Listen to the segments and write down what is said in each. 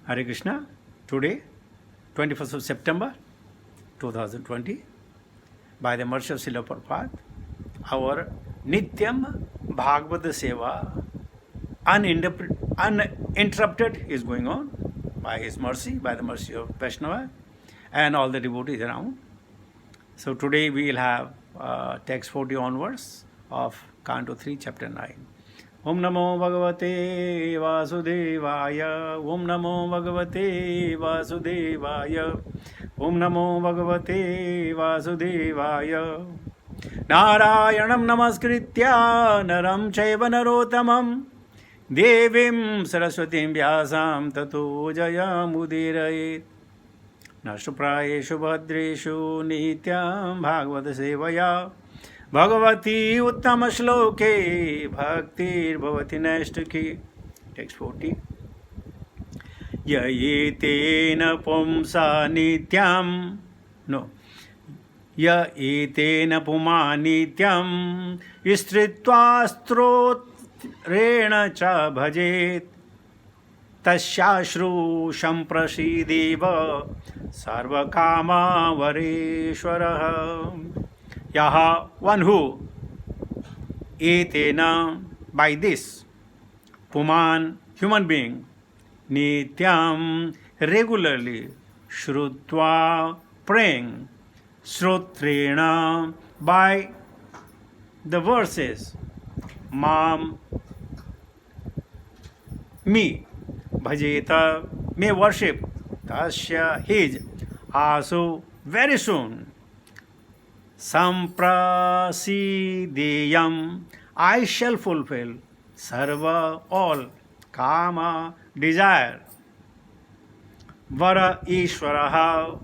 Hare Krishna. Today, 21st of September 2020, by the mercy of Srila Prabhupada, our Nityam Bhagavata Seva uninterrupted is going on by his mercy, by the mercy of Vaishnava and all the devotees around. So today we will have text 40 onwards of Canto 3, Chapter 9. Om Namo Bhagavate Vasudevaya. Om Namo Bhagavate Vasudevaya. Om Namo Bhagavate Vasudevaya. Narayanam Namaskritya Naram Chaiva Narottamam Devim Saraswatim Vyasam Tato Jayamudirayet. Nashtuprayeshu Bhadreshu Nityam Bhagavata Sevaya Bhagavati Uttama Shloke Bhaktir Bhavati Naishtaki. Text 40. Yayetena Pumsa Nityam. No. Yayetena Puma Nityam Istritva Strotrena Cha Bhajet Tasyashru Shamprasideva Sarvakama Vareshwaraha. Yaha, one who, etena, by this, puman, human being, nityam, regularly, shrutva, praying, srotrena, by the verses, mam, me, bhajeta, may worship, tasya, his, asu, very soon, Samprasideyam, I shall fulfill sarva, all, kama, desire. Vara Ishwaraha,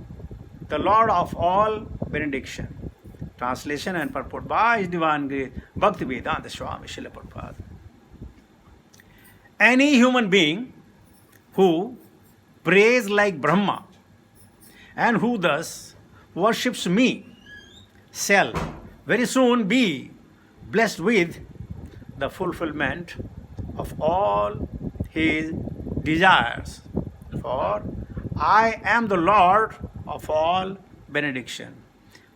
the Lord of all benediction. Translation and purport by His Divine Grace, Bhaktivedanta Swami Srila Prabhupada. Any human being who prays like Brahma and who thus worships me shall very soon be blessed with the fulfillment of all his desires. For I am the Lord of all benediction.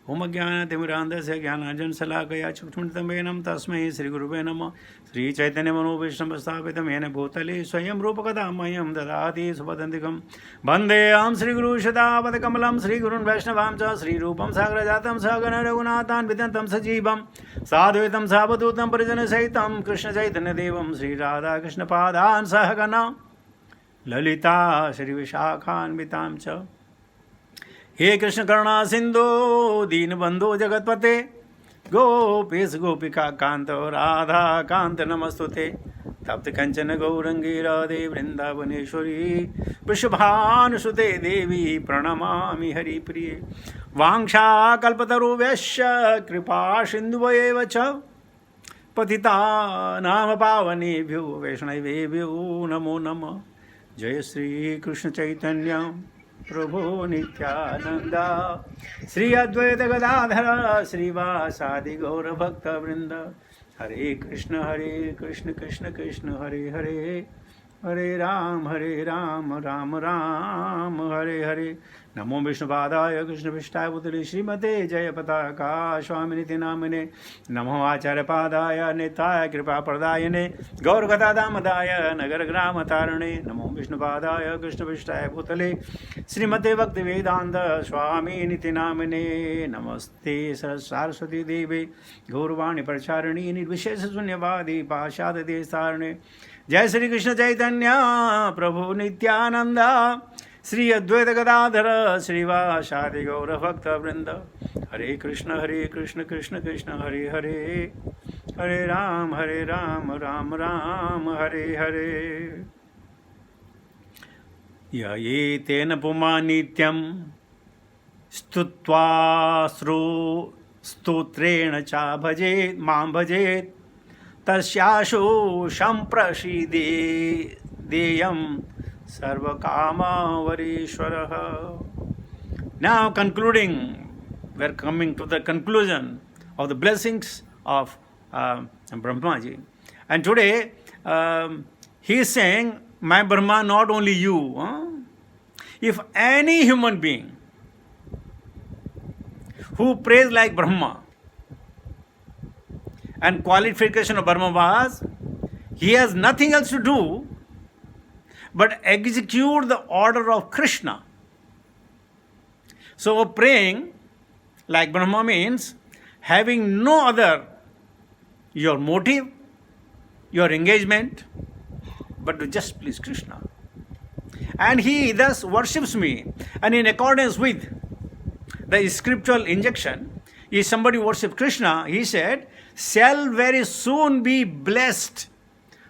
Om Jnana Timirandasya Jnanajan Salakaya Chakshmritamenam Tasmai Sri Gurube Namo Sri Chaitanya Mano Vishnampastapitam Yena Bhutale Swayam Rupakadamayam Dadati Supadantikam Bandeyam Sri Guru Shadavada Kamalam Sri Gurun Vaishnavam Cha Sri Rupam Sagrajatam Sagana Raghunathan Vidantam Sajivam Sadhuitam Sabhadutam Parijana Saitam Krishna Chaitanya Devam Sri Radha Krishna Padan Sahagana Lalita Sri Vishakhan Vitam Cha. हे कृष्ण करुणा सिंधु दीन बंधु जगतपते गोपेश गोपिका कांत राधा कांत नमस्तुते तप्त कंचन गौरंगी राधे वृंदावनेश्वरी वृषभानुसुते देवी प्रणमामि हरिप्रिये वांछा कल्पतरुभ्यश्च कृपा सिन्धुभ्येव च पतितानां पावनेभ्यो वैष्णवेभ्यो नमो नमः. जय श्री कृष्ण चैतन्य प्रभु नित्यानंदा श्री अद्वैत गदाधर श्रीवासादि गौर भक्त वृंद. हरे कृष्ण कृष्ण कृष्ण हरे हरे हरे राम राम राम हरे हरे. नमो विष्णुपादाय कृष्णपृष्ठाय भूतले श्रीमते जय पताका स्वामिनिति नामिने. नमो आचार्यपादाय निताय कृपाप्रदायिने गौरगदादामदाय नगरग्रामतारिणे. नमो विष्णुपादाय कृष्णपृष्ठाय भूतले श्रीमते भक्तिवेदान्त स्वामिनिति नामिने. नमस्ते सरस्वती देवे गौरवाणी प्रचारिणी निर्विशेषशून्यवादी पाशाददेशतारिणे. जय श्री कृष्ण चैतन्य प्रभु नित्यानंद श्री अद्वैत गदाधर श्रीवासादि गौर भक्त वृंद. हरे कृष्ण कृष्ण कृष्ण हरे हरे हरे राम राम राम हरे हरे. ये तेन पुमा नित्यं स्तुत्वा स्तोत्रेण चा भजेत् मां भजेत् तस्याशु संप्रसीदेयं सर्वकामवरीश्वरः. Now concluding, we are coming to the conclusion of the blessings of Brahmaji. And today he is saying, my Brahma, not only you, if any human being who prays like Brahma, and qualification of Brahma was, he has nothing else to do but execute the order of Krishna. So praying like Brahma means having no other your motive, your engagement, but to just please Krishna. And he thus worships me. And in accordance with the scriptural injunction, if somebody worships Krishna, he said, shall very soon be blessed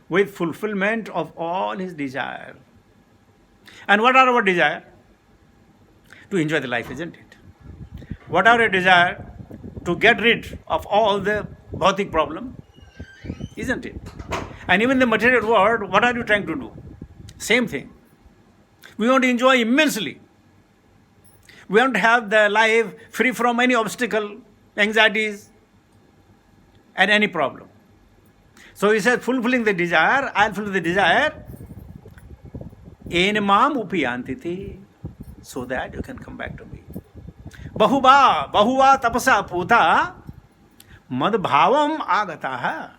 with fulfillment of all his desire. And what are our desire? To enjoy the life, isn't it? What are our desire? To get rid of all the bhautik problem, isn't it? And even the material world, what are you trying to do? Same thing. We want to enjoy immensely. We want to have the life free from any obstacle, anxieties, and any problem. So he says, fulfilling the desire, I'll fulfill the desire, enamam upiyantiti, so that you can come back to me. Bahuva tapasa puta mad bhavam agataha.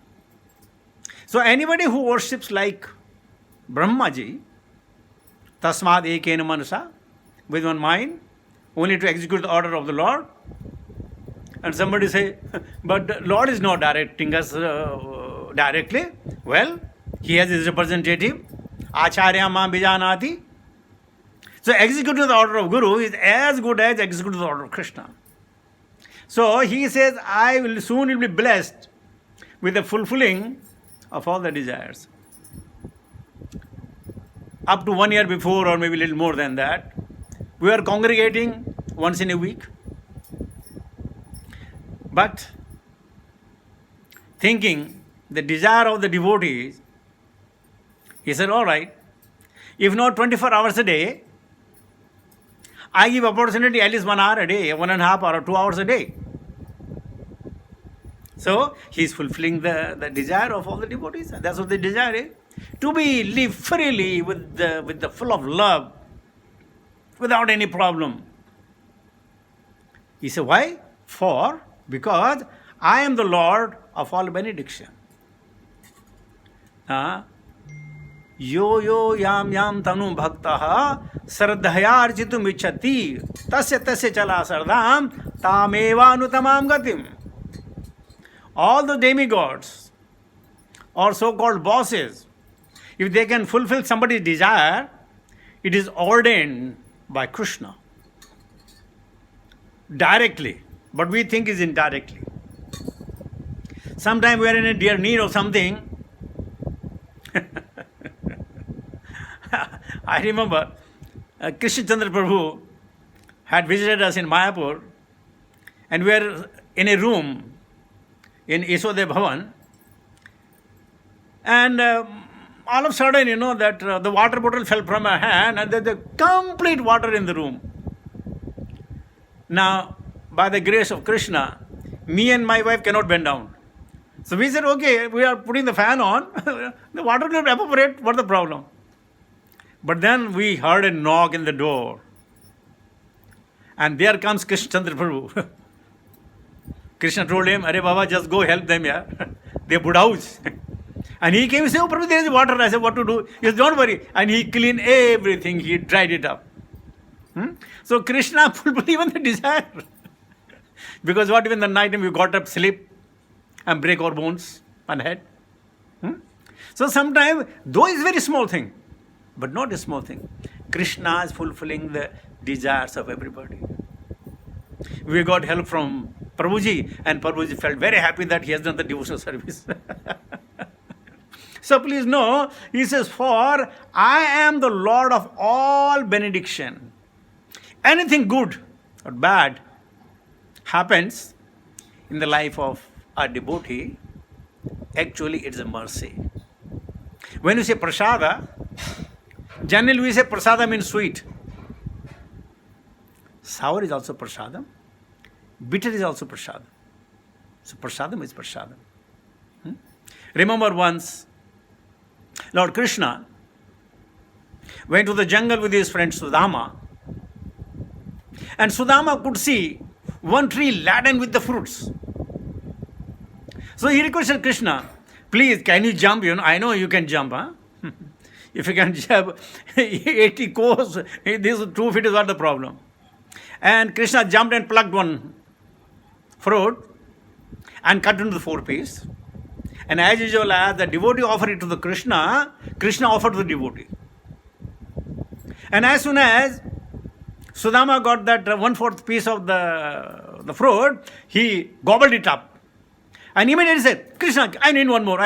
So anybody who worships like Brahmaji, tasmad ekena manasa, with one mind, only to execute the order of the Lord. And somebody say, but the Lord is not directing us directly. Well, he has his representative, Acharya ma bijanati. So executing the order of Guru is as good as executing the order of Krishna. So he says, I will soon be blessed with the fulfilling of all the desires. Up to 1 year before, or maybe a little more than that, we are congregating once in a week. But thinking the desire of the devotees, he said, all right, if not 24 hours a day, I give opportunity at least 1 hour a day, 1.5 hour or 2 hours a day. So he is fulfilling the desire of all the devotees. And that's what the desire is. To be live freely with the full of love, without any problem. He said, why? Because I am the Lord of all benediction. Yo yo yam yam tanu bhaktaha sardhaya architum ichchati tasya chala sardham tameva anutamam gatim. All the demigods or so-called bosses, if they can fulfill somebody's desire, it is ordained by Krishna. Directly. But we think is indirectly. Sometimes we are in a dear need of something. I remember Krishna Chandra Prabhu had visited us in Mayapur, and we were in a room in Yashoda Bhavan, and all of a sudden, that the water bottle fell from our hand, and there's the complete water in the room. Now, by the grace of Krishna, me and my wife cannot bend down. So we said, okay, we are putting the fan on, the water will evaporate, what's the problem? But then we heard a knock in the door. And there comes Krishna Chandra Prabhu. Krishna told him, Arey Baba, just go help them, yeah. They're Buddhaus. And he came and said, oh Prabhu, there is water. I said, what to do? He said, don't worry. And he cleaned everything, he dried it up. So Krishna fulfilled even the desire. Because what if in the night we got up, sleep, and break our bones and head? So sometimes, though it's a very small thing, but not a small thing, Krishna is fulfilling the desires of everybody. We got help from Prabhuji, and Prabhuji felt very happy that he has done the devotional service. So please know, he says, for I am the Lord of all benediction. Anything good or bad happens in the life of a devotee, actually it's a mercy. When you say prasada, generally we say prasada means sweet. Sour is also prasadam. Bitter is also prasadam. So prasadam is prasadam. Remember once, Lord Krishna went to the jungle with his friend Sudama, And Sudama could see one tree laden with the fruits. So he requested Krishna, please, can you jump? I know you can jump, huh? If you can jump 80 course, this 2 feet is not the problem. And Krishna jumped and plucked one fruit and cut into the 4 pieces. And as usual, as the devotee offered it to the Krishna, Krishna offered to the devotee. And as soon as Sudama got that 1/4 piece of the fruit, he gobbled it up. And immediately said, Krishna, I need one more.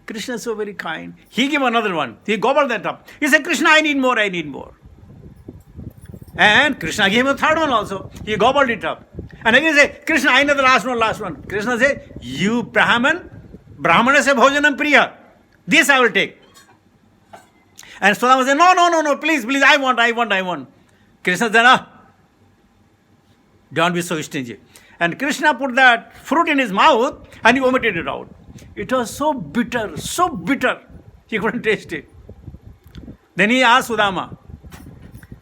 Krishna is so very kind. He gave another one. He gobbled that up. He said, Krishna, I need more. And Krishna gave him a third one also. He gobbled it up. And again he said, Krishna, I need the last one. Krishna said, you Brahmana se bhojanam priya. This I will take. And Sudama said, no, please, I want. Krishna said, don't be so stingy. And Krishna put that fruit in his mouth and he vomited it out. It was so bitter, he couldn't taste it. Then he asked Sudama,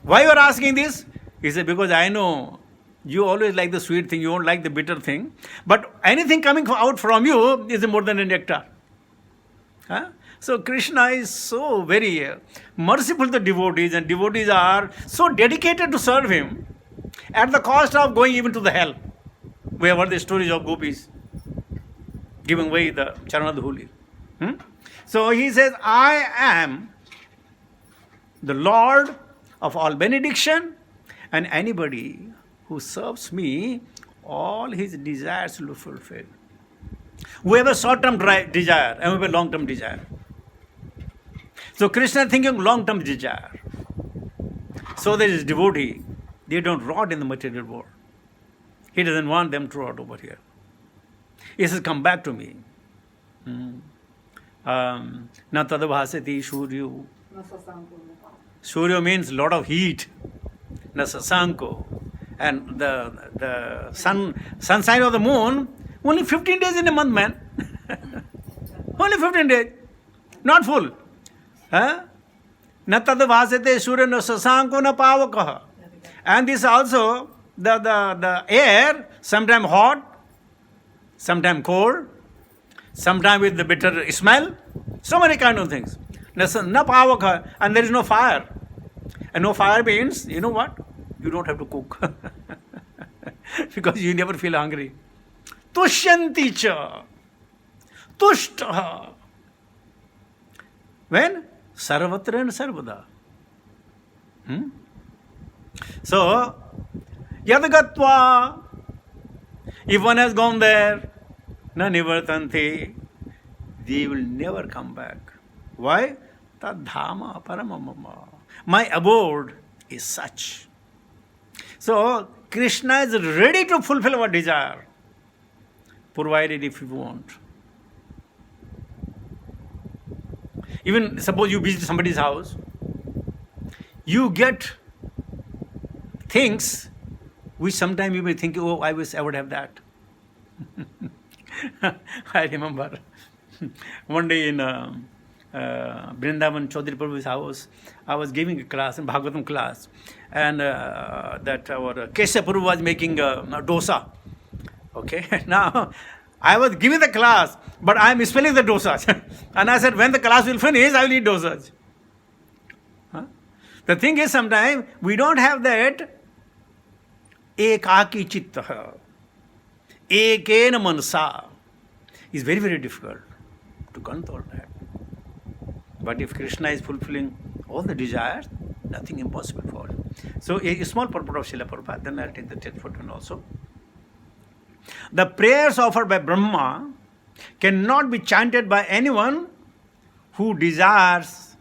why you are asking this? He said, because I know you always like the sweet thing, you don't like the bitter thing. But anything coming out from you is more than a nectar. Huh? So Krishna is so very merciful to the devotees, and devotees are so dedicated to serve him at the cost of going even to the hell. We have heard the stories of gopis giving away the Charanadhuli. So he says, I am the Lord of all benediction, and anybody who serves me, all his desires will fulfill. We have a short-term desire and we have a long-term desire. So Krishna thinking long-term desire. So there is devotee, they don't rot in the material world. He doesn't want them to rot over here. He says, come back to me. Na tadabhasati shuryu. Surya means lot of heat. Na sasanko. And the sun sign of the moon, only 15 days in a month, man. Only 15 days. Not full. Na tadabhasate surya na sasanko na pavakaha. And this also, the air, sometime hot, sometime cold, sometime with the bitter smell, so many kind of things. Na pavaka, and there is no fire. And no fire means, you know what? You don't have to cook. Because you never feel hungry. Tushyanti cha. Tushtaha. When? Sarvatra and sarvada. So, yadagatva. If one has gone there, na nivartanti, they will never come back. Why? Tadhama paramamama. My abode is such. So, Krishna is ready to fulfill our desire, provided if you want. Even suppose you visit somebody's house, you get things which sometimes you may think, oh, I wish I would have that. I remember one day in Vrindavan Chaudhary Prabhu's house, I was giving a class, a Bhagavatam class, and that our Kesha Prabhu was making dosa. Okay, now I was giving the class, but I am spelling the dosas. And I said, when the class will finish, I will eat dosas. The thing is, sometimes we don't have that ekaki chitta, ekena manasa. It's very, very difficult to control that. But if Krishna is fulfilling all the desires, nothing impossible for him. So a small purport of Srila Prabhupada, then I'll take the 10th one also. The prayers offered by Brahma cannot be chanted by anyone who desires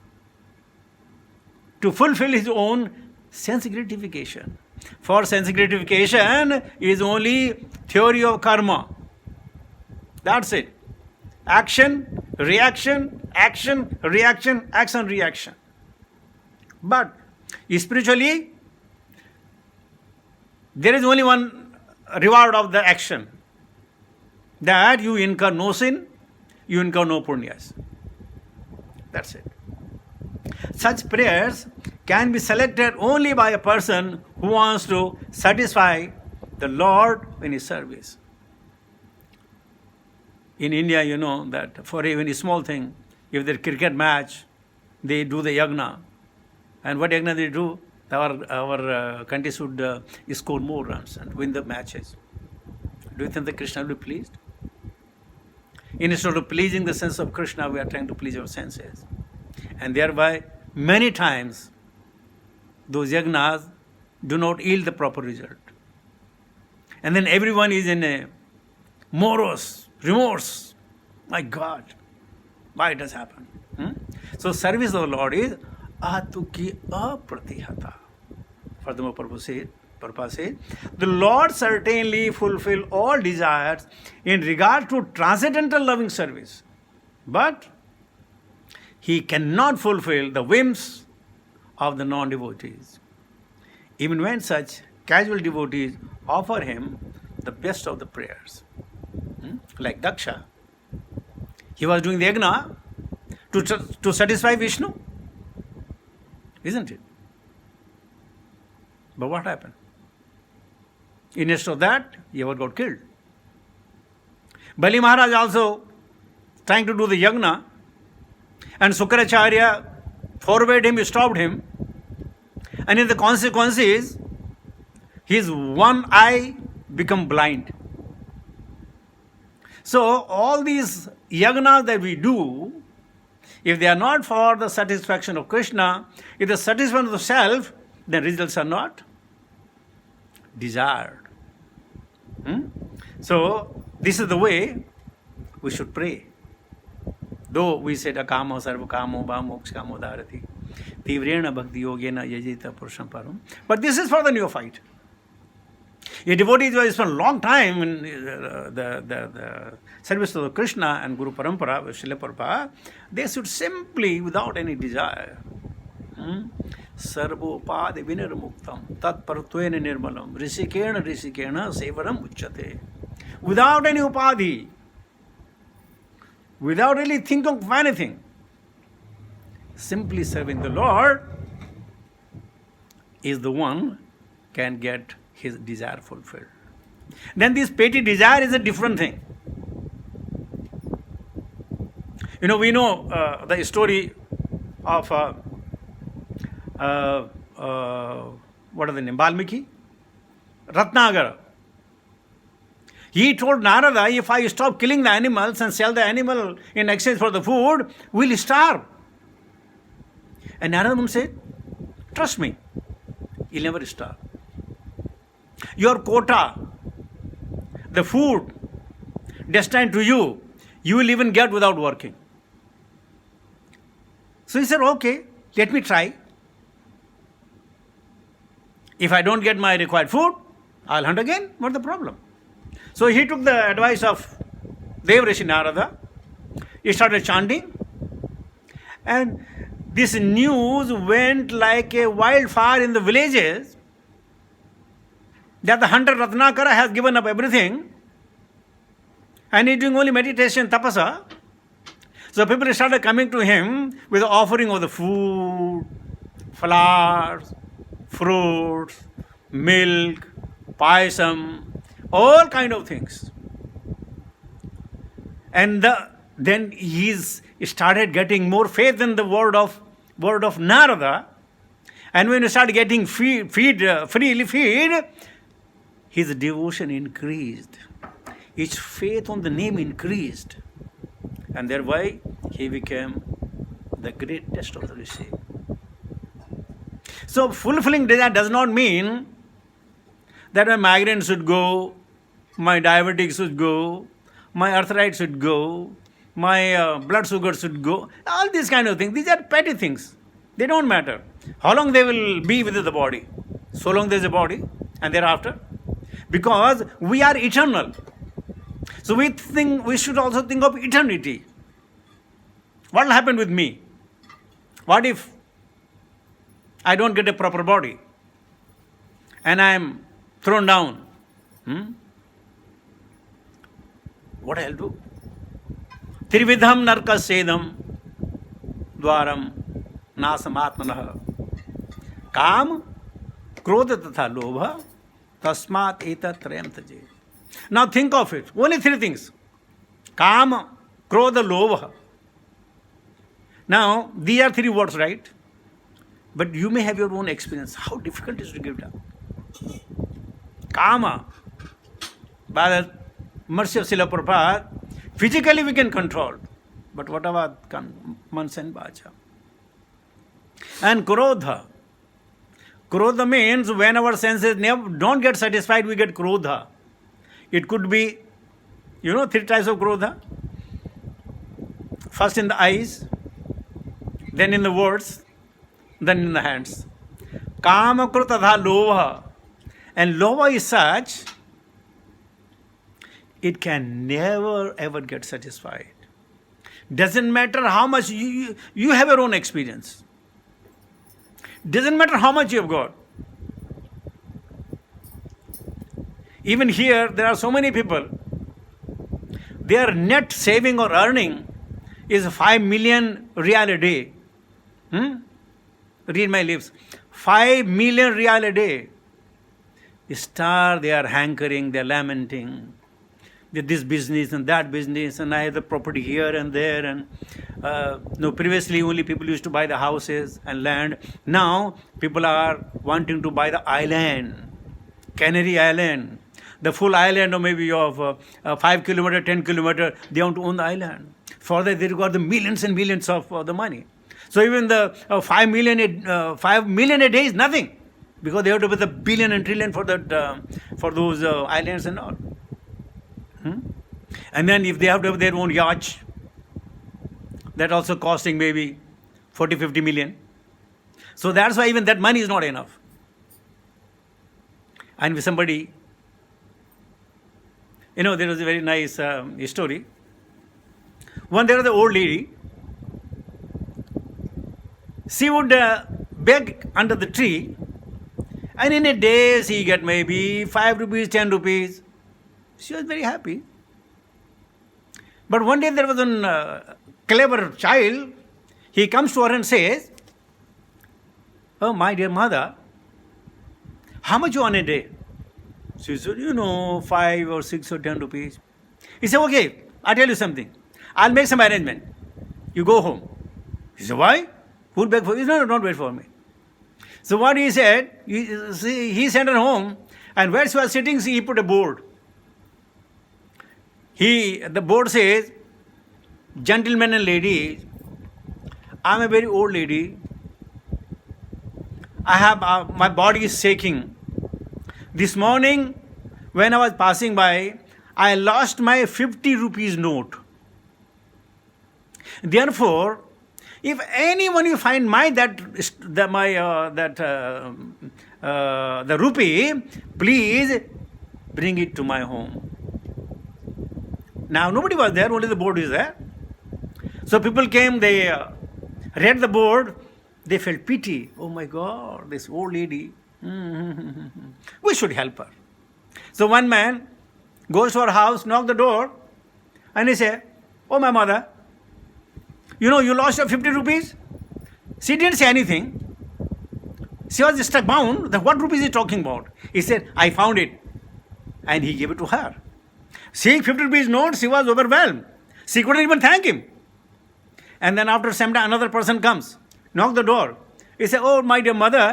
to fulfill his own sense gratification. For sense gratification is only theory of karma. That's it. Action, reaction, action, reaction, action, reaction. But spiritually, there is only one reward of the action. That you incur no sin, you incur no punyas. That's it. Such prayers can be selected only by a person who wants to satisfy the Lord in his service. In India, you know that for even a small thing, if there's a cricket match, they do the yagna. And what yagna they do? Our country should score more runs and win the matches. Do you think that Krishna will be pleased? Instead of pleasing the sense of Krishna, we are trying to please our senses. And thereby, many times, those yagnas do not yield the proper result. And then everyone is in a morose, remorse. My God, why it has happened? So service of the Lord is atuki apratihata. Furthermore, Prabhupada says, the Lord certainly fulfill all desires in regard to transcendental loving service. But he cannot fulfill the whims of the non-devotees, even when such casual devotees offer him the best of the prayers. Like Daksha. He was doing the yagna to satisfy Vishnu. Isn't it? But what happened? Instead of that, he ever got killed. Bali Maharaj also trying to do the yagna, and Sukracharya forbade him, stopped him, and in the consequences, his one eye become blind. So all these yagnas that we do, if they are not for the satisfaction of Krishna, if the satisfaction of the self, then results are not desired. So this is the way we should pray. Though we said akamo sarva kamo va moksha kamo dharati tivrena bhakti yogena yajita purusham param. But this is for the neophyte. A devotee who has spent a long time in the service of Krishna and Guru Parampara, Srila Prabhupada, they should simply, without any desire, sarvopade vinirmuktam tat partvena nirmalam rishikena sevaram uchyate. Without any upadhi, without really thinking of anything, simply serving the Lord is the one can get his desire fulfilled. Then this petty desire is a different thing. You know, we know the story of what are the name? Valmiki? Ratnagara. He told Narada, if I stop killing the animals and sell the animal in exchange for the food, we'll starve. And Narada said, trust me, you'll never starve. Your quota, the food destined to you, you will even get without working. So he said, okay, let me try. If I don't get my required food, I'll hunt again. What's the problem? So he took the advice of Devrishi Narada. He started chanting. And this news went like a wildfire in the villages that the hunter Ratnakara has given up everything and he's doing only meditation, tapasa. So people started coming to him with the offering of the food, flowers, fruits, milk, payasam, all kind of things. And then he started getting more faith in the word of Narada. And when he started getting freely feed, his devotion increased. His faith on the name increased. And thereby he became the greatest of the Rishi. So fulfilling desire does not mean that my migraine should go, my diabetes should go, my arthritis should go, my blood sugar should go. All these kind of things. These are petty things. They don't matter. How long they will be with the body? So long there is a body and thereafter. Because we are eternal. So we should also think of eternity. What will happen with me? What if I don't get a proper body and I am thrown down? What I'll do? Trividham narka sedam dwaram nasam atmanah काम, क्रोध तथा लोभ, तस्मात् एतत्त्रयं त्यजेत्. Now think of it. Only three things. Kama, Krodha, Lobha. Now, these are three words, right? But you may have your own experience. How difficult it is to give it up. Kama, by the mercy of Srila Prabhupada, physically we can control. But what about Mansa and Vacha? And Krodha. Krodha means when our senses don't get satisfied, we get Krodha. It could be, three types of Krodha. First in the eyes, then in the words, then in the hands. Kama Krutadha Lobha. And Lobha is such, it can never ever get satisfied. Doesn't matter how much you have your own experience. Doesn't matter how much you have got. Even here, there are so many people, their net saving or earning is 5 million real a day. Read my lips. 5 million real a day. They are hankering, they are lamenting with this business and that business, and I have the property here and there. And previously only people used to buy the houses and land. Now people are wanting to buy the island, Canary Island, the full island, or maybe of 5 kilometer, 10 kilometer. They want to own the island. For that they require the millions and millions of the money. So even the 5 million a day is nothing, because they have to pay the billion and trillion for that for those islands and all. And then if they have to have their own yacht, that also costing maybe 40-50 million. So that's why even that money is not enough. And with somebody, there was a very nice story. One, there was an old lady. She would beg under the tree, and in a day she get maybe 5 rupees, 10 rupees. She was very happy. But one day there was a clever child. He comes to her and says, "Oh, my dear mother, how much you earn a day?" She said, 5 or 6 or 10 rupees. He said, "Okay, I'll tell you something. I'll make some arrangement. You go home." He said, "Why? Who'll beg for you?" "No, don't wait for me." So what he said, he sent her home, and where she was sitting, he put a board. The board says, "Gentlemen and ladies, I'm a very old lady. I have my body is shaking. This morning, when I was passing by, I lost my 50 rupees note. Therefore, if anyone you find the rupee, please bring it to my home." Now nobody was there, only the board is there. So people came, they read the board, they felt pity. Oh my God, this old lady, we should help her. So one man goes to her house, knocks the door, and he said, "Oh my mother, you lost your 50 rupees? She didn't say anything. She was struck bound that what rupees is he talking about? He said, "I found it." And he gave it to her. Seeing 50 rupees note, she was overwhelmed. She couldn't even thank him. And then after some time, another person comes, knock the door. He said, "Oh, my dear mother,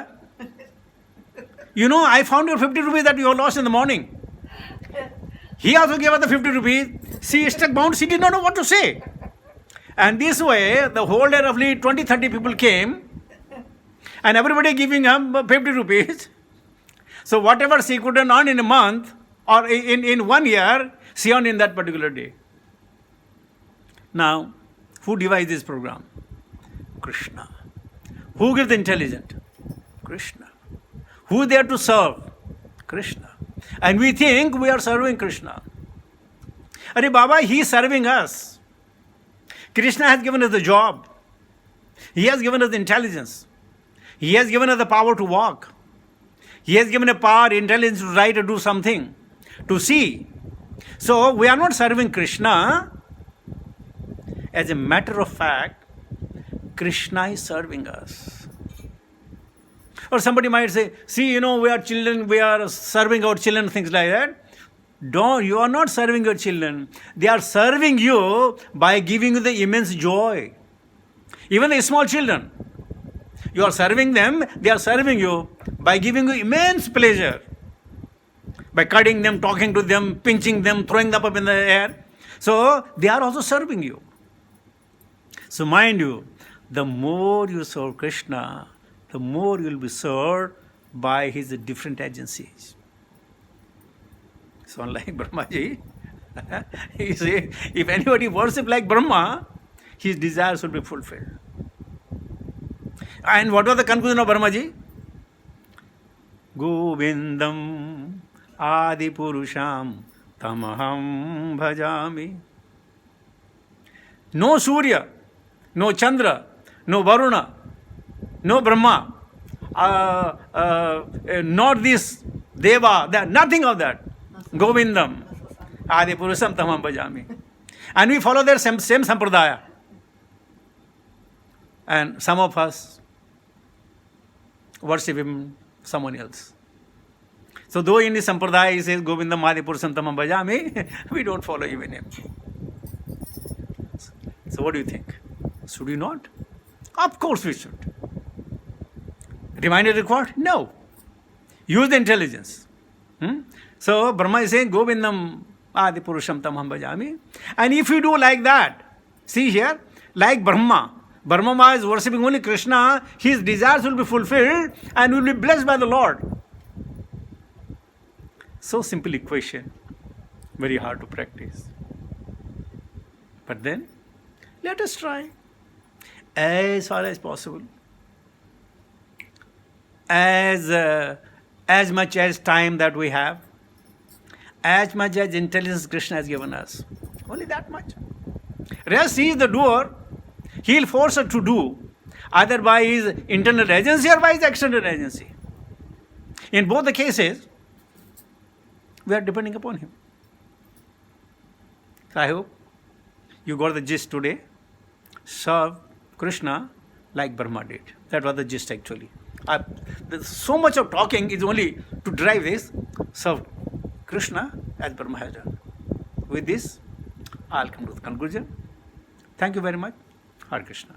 I found your 50 rupees that you lost in the morning." He also gave her the 50 rupees. She struck bound. She did not know what to say. And this way, the whole day roughly 20-30 people came, and everybody giving him 50 rupees. So whatever she could earn in a month or in 1 year, she earned in that particular day. Now, who devised this program? Krishna. Who gives the intelligence? Krishna. Who is there to serve? Krishna. And we think we are serving Krishna. Arey Baba, he is serving us. Krishna has given us the job. He has given us the intelligence. He has given us the power to walk. He has given a power, intelligence to try to do something, to see. So we are not serving Krishna. As a matter of fact, Krishna is serving us. Or somebody might say, see, we are children, we are serving our children, things like that. You are not serving your children. They are serving you by giving you the immense joy. Even the small children, you are serving them, they are serving you by giving you immense pleasure. By cutting them, talking to them, pinching them, throwing them up in the air. So they are also serving you. So mind you, the more you serve Krishna, the more you will be served by his different agencies. So unlike Brahmaji, he says, if anybody worship like Brahma, his desires will be fulfilled. And what was the conclusion of Brahmaji? Govindam Adi Purusham Tamaham Bhajami. No Surya, no Chandra, no Varuna, no Brahma, not this Deva, nothing of that. Govindam Adi Purusham Tamaham Bhajami. And we follow their same sampradaya. And some of us worship him, someone else. So though in the sampradaya he says Govindam Adi Purusham Tamaham Bhajami, we don't follow even him. So what do you think? Should we not? Of course we should. Reminder required? No. Use the intelligence. So Brahma is saying Govindam Adi Purusham Tamaham Bhajami. And if you do like that, see here, like Brahma is worshipping only Krishna, his desires will be fulfilled and will be blessed by the Lord. So simple equation, very hard to practice. But then, let us try as far as possible. As much as time that we have, as much as intelligence Krishna has given us. Only that much. Rest, he is the doer. He will force us to do either by his internal agency or by his external agency. In both the cases, we are depending upon him. So I hope you got the gist today. Serve Krishna like Brahma did. That was the gist actually. So much of talking is only to drive this. Serve Krishna as Brahma has done. With this, I'll come to the conclusion. Thank you very much. Hare Krishna.